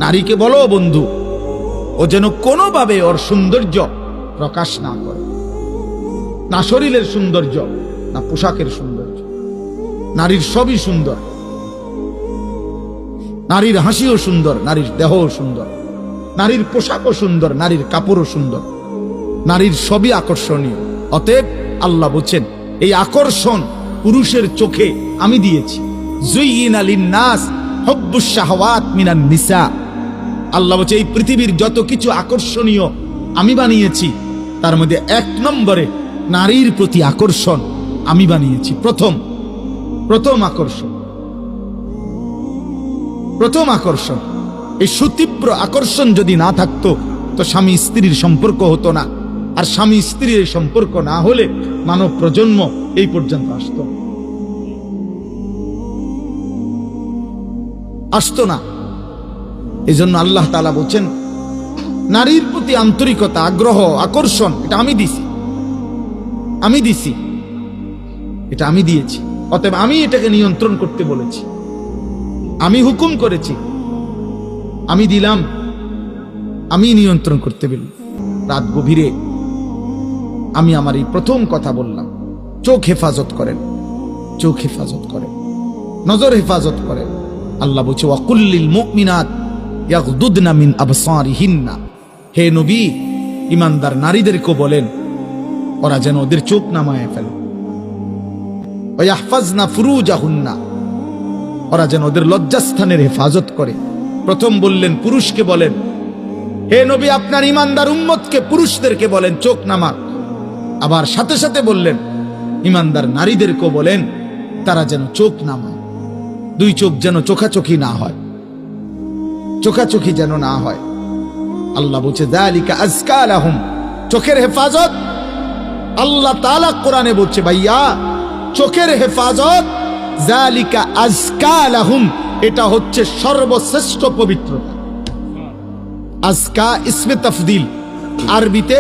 নারীকে বলো বন্ধু, ও যেন কোনোভাবে ওর সৌন্দর্য প্রকাশ না করে, না শরীরের সৌন্দর্য না পোশাকের সৌন্দর্য। নারীর সবই সুন্দর, নারীর হাসিও সুন্দর, নারীর দেহও সুন্দর, নারীর পোশাকও সুন্দর, নারীর কাপড়ও সুন্দর, নারীর সবই আকর্ষণীয়। অতএব আল্লাহ বলছেন এই আকর্ষণ পুরুষের চোখে আমি দিয়েছি। যুইয়িনা লিন-নাস হুব্বুশ শাহাওয়াত মিনান নিসা। আল্লাহ বলছে এই পৃথিবীর যত কিছু আকর্ষণীয় আমি বানিয়েছি, তার মধ্যে এক নম্বরে নারীর প্রতি আকর্ষণ আমি বানিয়েছি। প্রথম আকর্ষণ। এই সুতীব্র আকর্ষণ যদি না থাকতো তো স্বামী স্ত্রীর সম্পর্ক হতো না, আর স্বামী স্ত্রীর এই সম্পর্ক না হলে মানব প্রজন্ম এই পর্যন্ত আসতো না। এই জন্য আল্লাহ তাআলা বলছেন নারীর প্রতি আন্তরিকতা, আগ্রহ, আকর্ষণ এটা আমি দিছি, এটা আমি দিয়েছি। অতএব আমি এটাকে নিয়ন্ত্রণ করতে বলেছি, আমি হুকুম করেছি, আমি দিলাম, আমি নিয়ন্ত্রণ করতে বলি। রাত গভীরে আমি আমার এই প্রথম কথা বললাম, চোখ হেফাজত করেন, নজর হেফাজত করেন। আল্লাহ বলছে ওয়াকুল্লিল মুমিনাত ইয়াগদুদনা মিন আবসারিহিন্না। হে নবী, ঈমানদার নারীদেরকে বলেন ওরা যেন ওদের চোখ নামায় ফেলে। ওয়া ইয়াহফাজনা ফুরুজাহুন্না, ওরা যেন ওদের লজ্জাস্থানের হেফাজত করে। প্রথম বললেন পুরুষকে বলেন, হে নবী আপনার ঈমানদার উম্মতকে পুরুষদেরকে বলেন চোখ নামাক। আবার সাথে সাথে বললেন ঈমানদার নারীদেরকে বলেন তারা যেন চোখ নামায়। দুই চোখ যেন চোখাচোখি যেন না হয়। আল্লাহ বলছে যালিকা আজকা লাহুম, চোখের হেফাজত আল্লাহ তাআলা কোরআনে বলছে ভাইয়া চোখের হেফাজত যালিকা আজকা লাহুম, এটা হচ্ছে সর্বশ্রেষ্ঠ পবিত্রতা। আজকা ইসমে তাফদিল, আরবিতে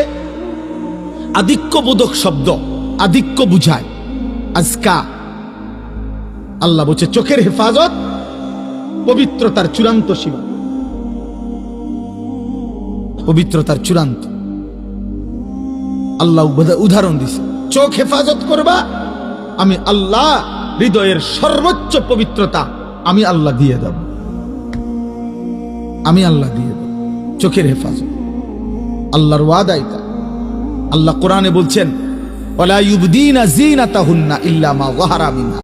আধিক্যবোধক শব্দ, আধিক্য বুঝায় আজকা। আল্লাহ বলছে চোখের হেফাজত পবিত্রতার চূড়ান্ত সীমা, পবিত্রতার চূড়ান্ত। আল্লাহ উদাহরণ দিছে, চোখ হেফাজত করবা, আমি আল্লাহ হৃদয়ের সর্বোচ্চ পবিত্রতা আমি আল্লাহ দিয়ে দেব, চোখের হেফাজত আল্লাহর ওয়াদা এটা। আল্লাহ কোরআনে বলছেন ওয়ালা ইউবদিনা যিনাতাহুন্না ইল্লা মা যাহারা মিনহা।